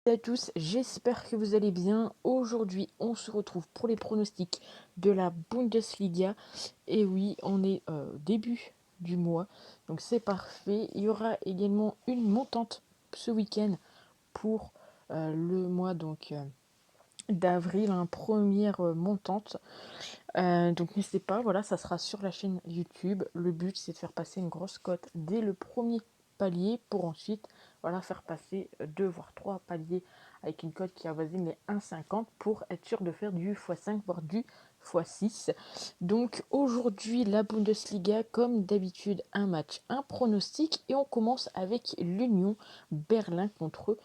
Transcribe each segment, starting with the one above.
Salut à tous, j'espère que vous allez bien. Aujourd'hui, on se retrouve pour les pronostics de la Bundesliga. Et oui, on est début du mois, donc c'est parfait. Il y aura également une montante ce week-end pour le mois d'avril, première montante. Donc n'hésitez pas, voilà, ça sera sur la chaîne YouTube. Le but c'est de faire passer une grosse cote dès le premier palier pour ensuite voilà, faire passer 2 voire 3 paliers avec une cote qui avoisine les 1,50 pour être sûr de faire du x5 voire du x6. Donc aujourd'hui la Bundesliga, comme d'habitude, un match, un pronostic, et on commence avec l'Union Berlin contre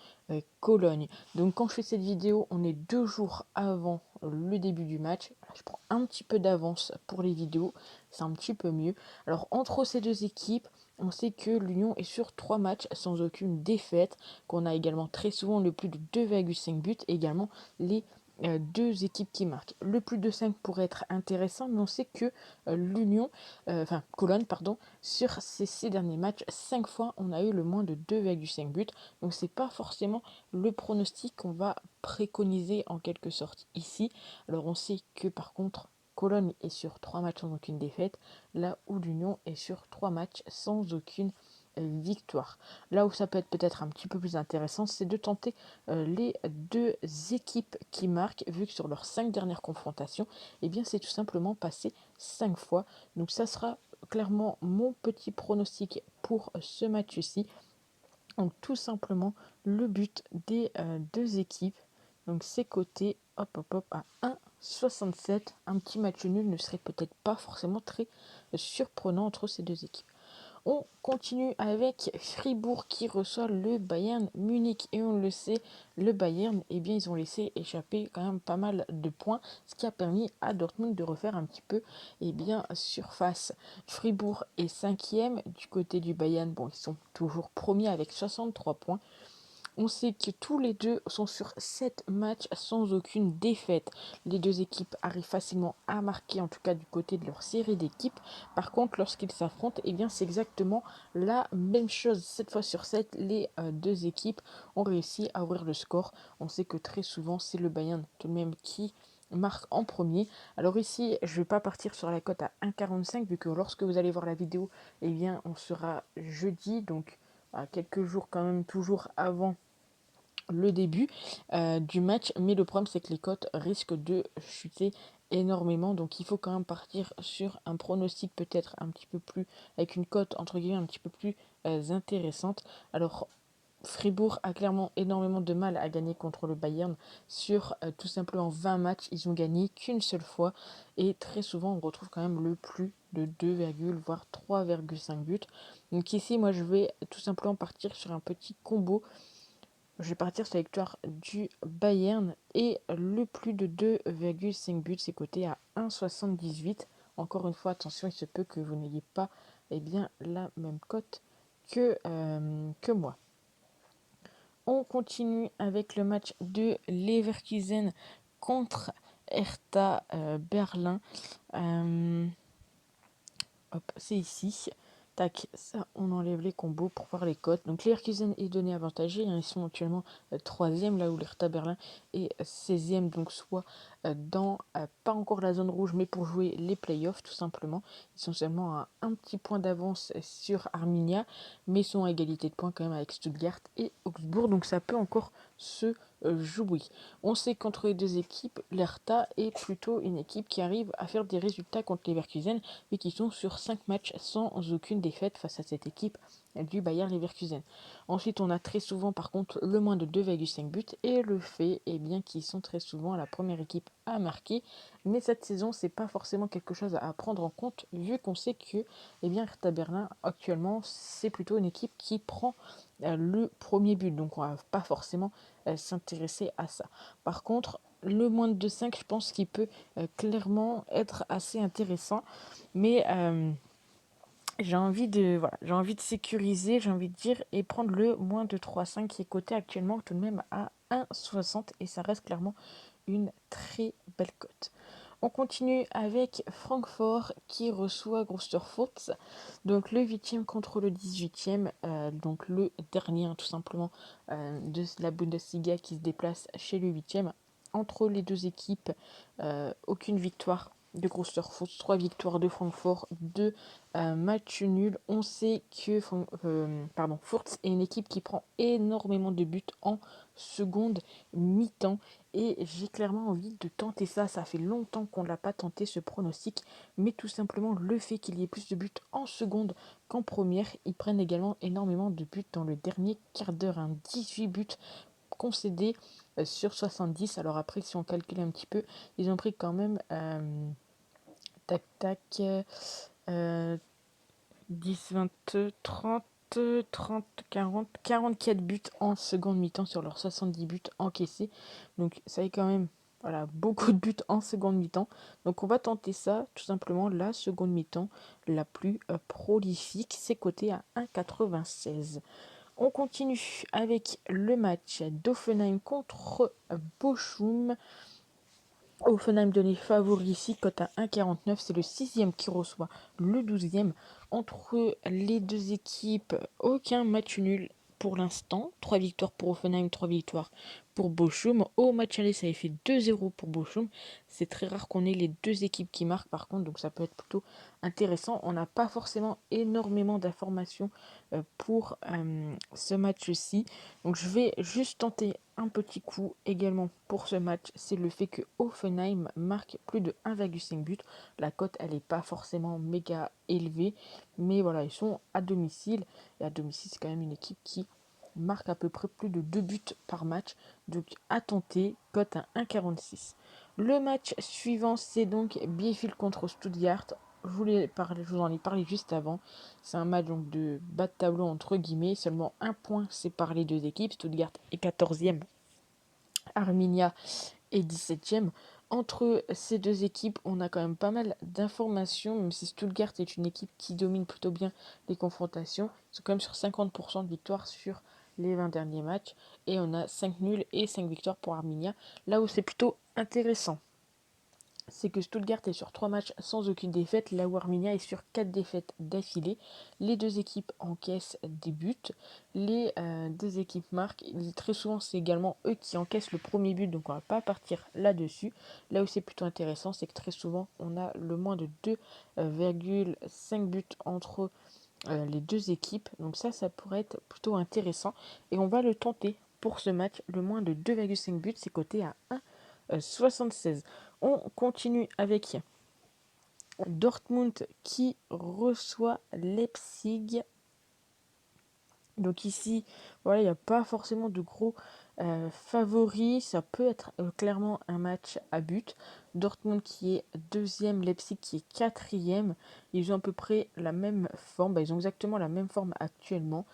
Cologne. Donc quand je fais cette vidéo, on est 2 jours avant le début du match. Je prends un petit peu d'avance pour les vidéos, c'est un petit peu mieux. Alors entre ces deux équipes, on sait que l'Union est sur 3 matchs sans aucune défaite, qu'on a également très souvent le plus de 2,5 buts, et également les deux équipes qui marquent. Le plus de 5 pourrait être intéressant, mais on sait que Cologne, pardon, sur ces 6 derniers matchs, 5 fois on a eu le moins de 2,5 buts. Donc c'est pas forcément le pronostic qu'on va préconiser en quelque sorte ici. Alors on sait que par contre, Cologne est sur 3 matchs sans aucune défaite, là où l'Union est sur 3 matchs sans aucune victoire. Là où ça peut être peut-être un petit peu plus intéressant, c'est de tenter les deux équipes qui marquent, vu que sur leurs 5 dernières confrontations, eh bien c'est tout simplement passé 5 fois. Donc ça sera clairement mon petit pronostic pour ce match-ci. Donc tout simplement le but des deux équipes. Donc c'est coté à 1,67. Un petit match nul ne serait peut-être pas forcément très surprenant entre ces deux équipes. On continue avec Fribourg qui reçoit le Bayern Munich. Et on le sait, le Bayern, eh bien, ils ont laissé échapper quand même pas mal de points, ce qui a permis à Dortmund de refaire un petit peu surface. Fribourg est cinquième. Du côté du Bayern, bon, ils sont toujours premiers avec 63 points. On sait que tous les deux sont sur 7 matchs sans aucune défaite. Les deux équipes arrivent facilement à marquer, en tout cas du côté de leur série d'équipes. Par contre, lorsqu'ils s'affrontent, eh bien, c'est exactement la même chose. 7 fois sur 7, les deux équipes ont réussi à ouvrir le score. On sait que très souvent, c'est le Bayern tout de même qui marque en premier. Alors ici, je ne vais pas partir sur la cote à 1,45 vu que lorsque vous allez voir la vidéo, eh bien, on sera jeudi, donc à quelques jours quand même toujours avant le début du match, mais le problème c'est que les cotes risquent de chuter énormément, donc il faut quand même partir sur un pronostic peut-être un petit peu plus, avec une cote entre guillemets un petit peu plus intéressante. Alors Fribourg a clairement énormément de mal à gagner contre le Bayern. Sur tout simplement 20 matchs, ils ont gagné qu'une seule fois, et très souvent on retrouve quand même le plus de 2, voire 3,5 buts. Donc ici moi je vais tout simplement partir sur un petit combo. Je vais partir sur la victoire du Bayern et le plus de 2,5 buts, c'est coté à 1,78. Encore une fois, attention, il se peut que vous n'ayez pas la même cote que moi. On continue avec le match de Leverkusen contre Hertha Berlin. C'est ici. Tac, ça, on enlève les combos pour voir les cotes. Donc Leverkusen est donné avantagé, hein, ils sont actuellement 3e, là où l'Hertha Berlin est 16e, donc soit dans, pas encore la zone rouge, mais pour jouer les playoffs tout simplement. Ils sont seulement à un petit point d'avance sur Arminia, mais sont à égalité de points quand même avec Stuttgart et Augsbourg, donc ça peut encore se jouer. On sait qu'entre les deux équipes, l'Hertha est plutôt une équipe qui arrive à faire des résultats contre Leverkusen, et qui sont sur 5 matchs sans aucune défaite face à cette équipe du Bayer Leverkusen. Ensuite, on a très souvent par contre le moins de 2,5 buts, et le fait qu'ils sont très souvent la première équipe à marquer. Mais cette saison, c'est pas forcément quelque chose à prendre en compte, vu qu'on sait que Hertha Berlin actuellement c'est plutôt une équipe qui prend le premier but, donc on va pas forcément s'intéresser à ça. Par contre, le moins de 2,5, je pense qu'il peut clairement être assez intéressant, mais j'ai envie de sécuriser, j'ai envie de dire, et prendre le moins de 3,5 qui est coté actuellement tout de même à 1,60, et ça reste clairement une très belle cote. On continue avec Francfort qui reçoit Grosser-Fürth, donc le 8e contre le 18e, donc le dernier tout simplement de la Bundesliga qui se déplace chez le 8e. Entre les deux équipes, aucune victoire de Grosser-Fürth, 3 victoires de Francfort, 2 matchs nuls. On sait que Fürth est une équipe qui prend énormément de buts en seconde mi-temps. Et j'ai clairement envie de tenter ça. Ça fait longtemps qu'on ne l'a pas tenté ce pronostic. Mais tout simplement le fait qu'il y ait plus de buts en seconde qu'en première. Ils prennent également énormément de buts dans le dernier quart d'heure. 18 buts concédés sur 70. Alors après, si on calcule un petit peu, ils ont pris quand même tac tac 10, 20, 30, 30, 40, 44 buts en seconde mi-temps sur leurs 70 buts encaissés. Donc ça est quand même beaucoup de buts en seconde mi-temps. Donc on va tenter ça, tout simplement la seconde mi-temps la plus prolifique. C'est coté à 1,96. On continue avec le match d'Offenheim contre Bochum. Offenheim donné favori ici, cote à 1,49. C'est le 6e qui reçoit le 12e. Entre les deux équipes, aucun match nul pour l'instant. 3 victoires pour Offenheim, 3 victoires pour Bochum. Au match aller, ça avait fait 2-0 pour Bochum. C'est très rare qu'on ait les deux équipes qui marquent par contre, donc ça peut être plutôt intéressant. On n'a pas forcément énormément d'informations pour ce match-ci. Donc je vais juste tenter un petit coup également pour ce match, c'est le fait que Offenheim marque plus de 1,5 but. La cote, elle n'est pas forcément méga élevée, mais voilà, ils sont à domicile. Et à domicile, c'est quand même une équipe qui marque à peu près plus de 2 buts par match. Donc à tenter, cote à 1,46. Le match suivant, c'est donc Bielefeld contre Stuttgart. Je vous en ai parlé juste avant. C'est un match donc de bas de tableau entre guillemets. Seulement un point sépare les deux équipes. Stuttgart est 14e, Arminia est 17e. Entre ces deux équipes, on a quand même pas mal d'informations, même si Stuttgart est une équipe qui domine plutôt bien les confrontations. Ils sont quand même sur 50% de victoire sur les 20 derniers matchs. Et on a 5 nuls et 5 victoires pour Arminia. Là où c'est plutôt intéressant, c'est que Stuttgart est sur 3 matchs sans aucune défaite, là où Arminia est sur 4 défaites d'affilée. Les deux équipes encaissent des buts, les deux équipes marquent. Très souvent, c'est également eux qui encaissent le premier but, donc on ne va pas partir là-dessus. Là où c'est plutôt intéressant, c'est que très souvent, on a le moins de 2,5 buts entre les deux équipes. Donc ça pourrait être plutôt intéressant. Et on va le tenter pour ce match. Le moins de 2,5 buts, c'est coté à 1,76. On continue avec Dortmund qui reçoit Leipzig. Donc ici, voilà, il n'y a pas forcément de gros favoris. Ça peut être clairement un match à but. Dortmund qui est 2e, Leipzig qui est 4e. Ils ont à peu près la même forme. Ils ont exactement la même forme actuellement.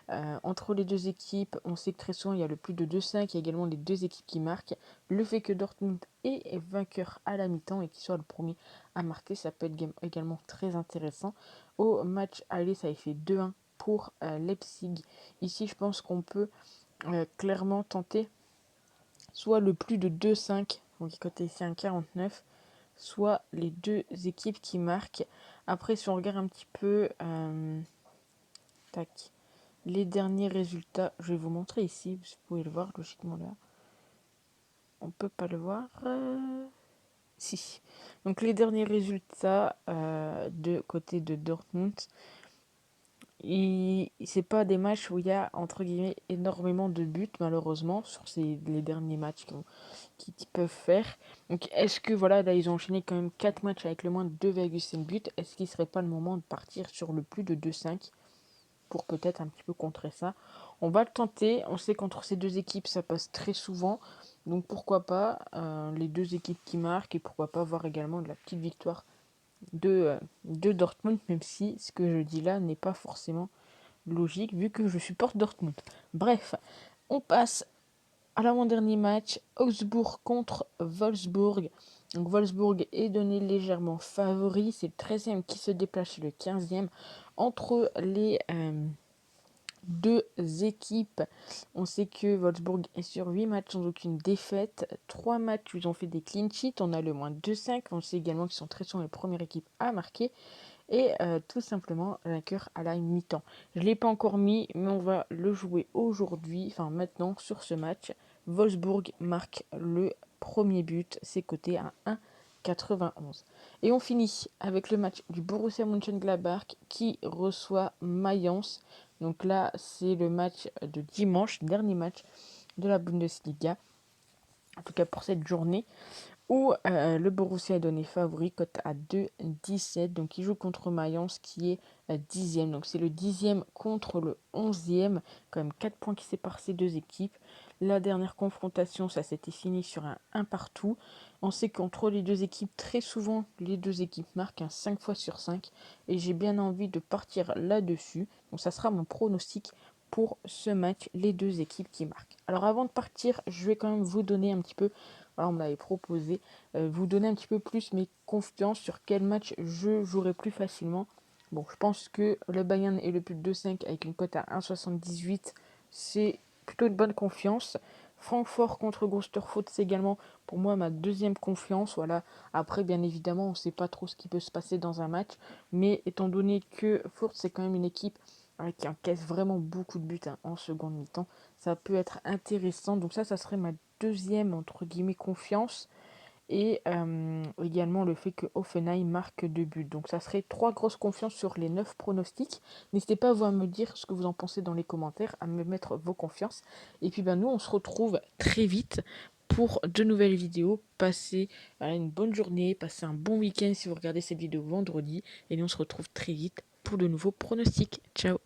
Entre les deux équipes, on sait que très souvent, il y a le plus de 2-5. Il y a également les deux équipes qui marquent. Le fait que Dortmund est vainqueur à la mi-temps et qu'il soit le premier à marquer, ça peut être également très intéressant. Au match aller, ça a fait 2-1 pour Leipzig. Ici, je pense qu'on peut clairement tenter soit le plus de 2-5, donc côté ici un 49, soit les deux équipes qui marquent. Après, si on regarde un petit peu tac, les derniers résultats, je vais vous montrer ici, vous pouvez le voir logiquement là. On peut pas le voir. Si. Donc les derniers résultats de côté de Dortmund. C'est pas des matchs où il y a entre guillemets énormément de buts malheureusement sur les derniers matchs qu'ils peuvent faire. Donc est-ce que voilà, là ils ont enchaîné quand même 4 matchs avec le moins de 2,5 buts. Est-ce qu'il serait pas le moment de partir sur le plus de 2,5 pour peut-être un petit peu contrer ça? On va le tenter. On sait qu'entre ces deux équipes ça passe très souvent. Donc pourquoi pas les deux équipes qui marquent et pourquoi pas voir également de la petite victoire de Dortmund, même si ce que je dis là n'est pas forcément logique vu que je supporte Dortmund. Bref, on passe à l'avant-dernier match, Augsbourg contre Wolfsburg. Donc Wolfsburg est donné légèrement favori, c'est le 13e qui se déplace chez le 15e. Entre les deux équipes. On sait que Wolfsburg est sur 8 matchs sans aucune défaite. 3 matchs où ils ont fait des clean sheets. On a le moins 2-5. On sait également qu'ils sont très souvent les premières équipes à marquer. Et tout simplement vainqueur à la mi-temps. Je ne l'ai pas encore mis, mais on va le jouer aujourd'hui, enfin maintenant sur ce match. Wolfsburg marque le premier but, c'est coté à 1,91. Et on finit avec le match du Borussia Mönchengladbach qui reçoit Mayence. Donc là, c'est le match de dimanche, dernier match de la Bundesliga, en tout cas pour cette journée, où le Borussia est donné favori, cote à 2,17. Donc il joue contre Mayence qui est 10e. Donc c'est le 10e contre le 11e. Quand même 4 points qui séparent ces deux équipes. La dernière confrontation, ça s'était fini sur un 1 partout. On sait qu'entre les deux équipes, très souvent, les deux équipes marquent un 5 fois sur 5. Et j'ai bien envie de partir là-dessus. Donc ça sera mon pronostic pour ce match, les deux équipes qui marquent. Alors avant de partir, je vais quand même vous donner un petit peu, voilà, on me l'avait proposé, vous donner un petit peu plus mes confiances sur quel match je jouerai plus facilement. Bon, je pense que le Bayern et le plus de 2,5 avec une cote à 1,78, c'est plutôt une bonne confiance. Francfort contre Grosterfoot, c'est également pour moi ma deuxième confiance. Voilà. Après, bien évidemment, on ne sait pas trop ce qui peut se passer dans un match. Mais étant donné que Furt, c'est quand même une équipe qui encaisse vraiment beaucoup de buts en seconde mi-temps, ça peut être intéressant. Donc ça serait ma deuxième, entre guillemets, confiance. Et également le fait que Offenheim marque 2 buts. Donc ça serait 3 grosses confiances sur les 9 pronostics. N'hésitez pas vous à me dire ce que vous en pensez dans les commentaires, à me mettre vos confiances. Et puis nous, on se retrouve très vite pour de nouvelles vidéos. Passez une bonne journée, passez un bon week-end si vous regardez cette vidéo vendredi. Et nous, on se retrouve très vite pour de nouveaux pronostics. Ciao!